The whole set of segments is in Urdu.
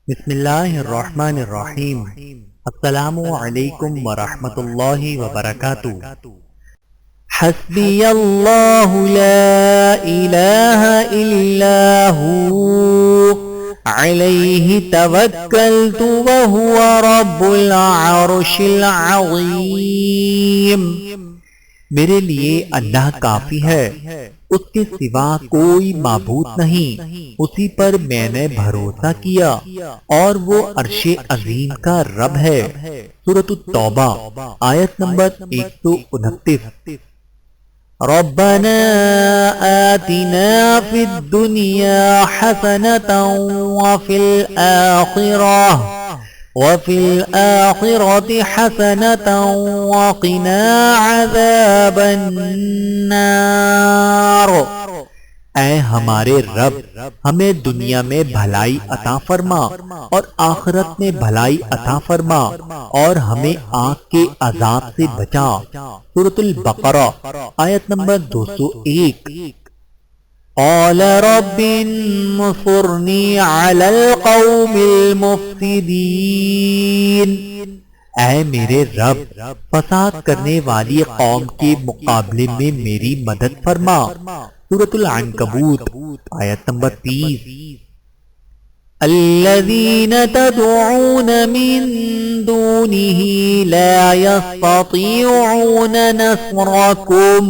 بسم اللہ الرحمن الرحیم۔ السلام علیکم ورحمۃ اللہ وبرکاتہ۔ حسبی اللہ لا الہ الا ہوا علیہ توکلت وہو رب العرش العظیم۔ میرے لیے اللہ کافی ہے، اس کے سوا کوئی معبود نہیں، اسی پر میں نے بھروسہ کیا اور وہ عرش عظیم کا رب ہے۔ سورۃ التوبہ آیت نمبر 129۔ ربنا آتنا فی الدنیا حسنة وفي الآخرة حسنة وقنا عذاب النار۔ اے ہمارے رب، ہمیں دنیا میں بھلائی عطا فرما اور آخرت میں بھلائی عطا فرما اور ہمیں آگ کے عذاب سے بچا۔ سورۃ البقرہ آیت نمبر 201۔ قال رب انصرنی علی القوم المفسدین۔ اے میرے رب، فساد کرنے والی قوم کے مقابلے میں میری مدد فرما۔ سورۃ العنکبوت آیت نمبر 30۔ الذین تدعون من دونه لا يستطيعون نصركم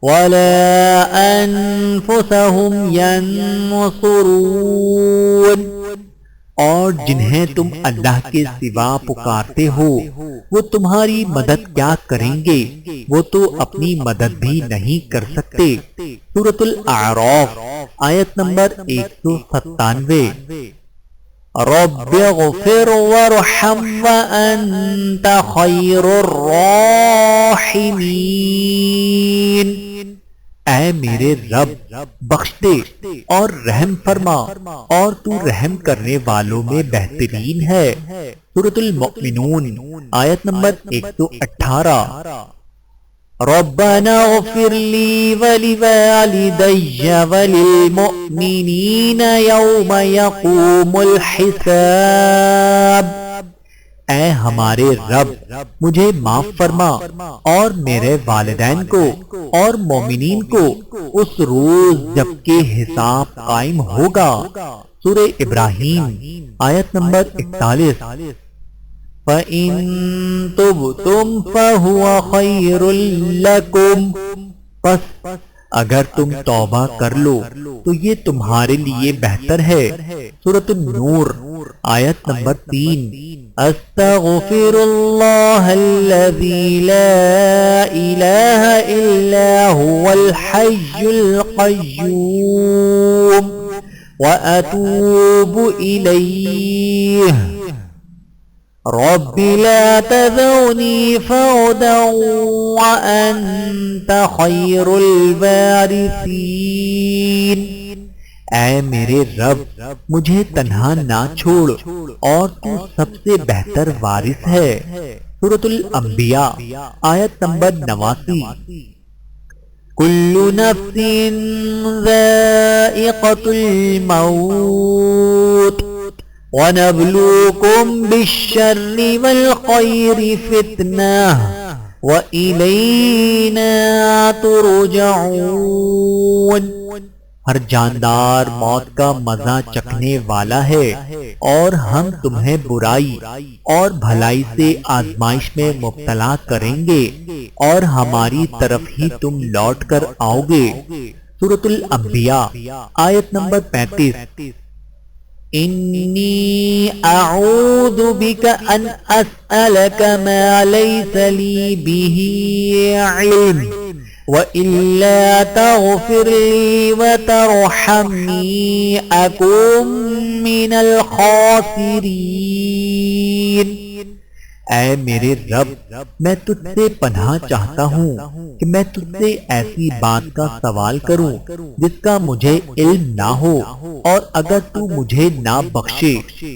ولا انفسهم ينصرون۔ اور جنہیں تم اللہ کے سوا پکارتے ہو وہ تمہاری مدد کیا کریں گے، وہ تو اپنی مدد بھی نہیں کر سکتے۔ سورۃ الاعراف آیت نمبر 197۔ رب اغفر وارحم وانت خیر الراحمین۔ اے میرے رب، بخش دے اور رحم فرما اور تو رحم کرنے والوں میں بہترین ہے۔ سورۃ المؤمنون آیت نمبر 118۔ ربنا اغفر لی ولوالدی وللمؤمنین یوم یقوم الحساب۔ اے ہمارے رب، مجھے معاف فرما اور میرے والدین کو اور مومنین کو اس روز جب کہ حساب قائم ہوگا۔ سورہ ابراہیم آیت نمبر 41۔ فَإِن تُبْتُمْ فَهُوَ خَيْرٌ لَكُمْ۔ پس اگر تم توبہ کر لو تو یہ تمہارے لیے بہتر ہے۔ سورۃ النور آیت نمبر 3۔ استغفر اللہ الذی لا الہ الا هو الحی القیوم واتوب الیہ۔ رب لا تذرنی فردا وانت خیر الوارثین۔ اے میرے رب، مجھے تنہا نہ چھوڑ اور تو سب سے بہتر وارث ہے۔ سورۃ الانبیاء آیت نمبر 89۔ کل نفس ذائقۃ الموت ونبلوکم بالشر والخیر فتنہ وإلینا ترجعون۔ ہر جاندار موت کا مزہ چکھنے والا ہے اور ہم تمہیں برائی اور بھلائی سے آزمائش میں مبتلا کریں گے اور ہماری طرف ہی تم لوٹ کر آؤ گے۔ سورۃ الانبیاء آیت نمبر 35۔ انی اعوذ بک ان اسألک ما لیس لی بہ علم وَإِلَّا تَغْفِرْ لِي وَتَرْحَمْنِي أَكُن مِّنَ الْخَاسِرِينَ۔ اے میرے رب، میں تجھ سے پناہ چاہتا ہوں کہ میں تجھ سے ایسی بات کا سوال کروں جس کا مجھے علم نہ ہو، اور اگر تو مجھے نہ بخشے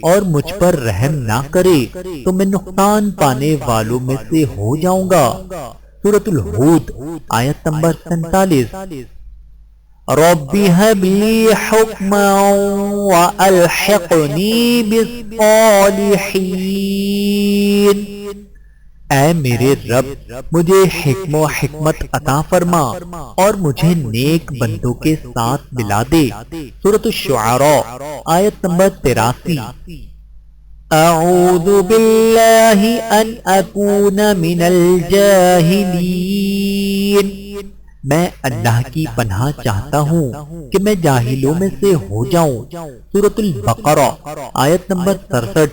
اور مجھ پر رحم نہ کرے تو میں نقصان پانے والوں میں سے ہو جاؤں گا۔ سورۃ الہود آیت نمبر 47۔ رب هب لي حكما وألحقني بالصالحين اے میرے رب مجھے حکم و حکمت عطا فرما اور مجھے نیک بندوں کے ساتھ ملا دے۔ سورۃ الشعراء آیت نمبر 83۔ اعوذ باللہ ان اکون من الجاہلین میں اللہ کی پناہ چاہتا ہوں کہ میں جاہلوں میں سے ہو جاؤں۔ سورۃ البقرہ آیت نمبر 63۔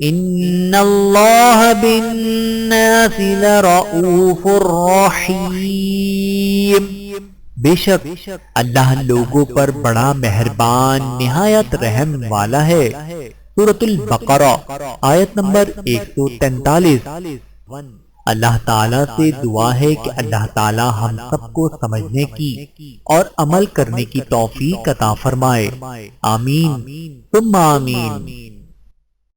ان اللہ بالناس لرؤوف رحیم بے شک اللہ لوگوں پر بڑا مہربان نہایت رحم والا ہے۔ سورۃ البقرہ آیت نمبر 143۔ اللہ تعالیٰ سے دعا ہے کہ اللہ تعالیٰ ہم سب کو سمجھنے کی اور عمل کرنے کی توفیق عطا فرمائے۔ آمین ثم آمین۔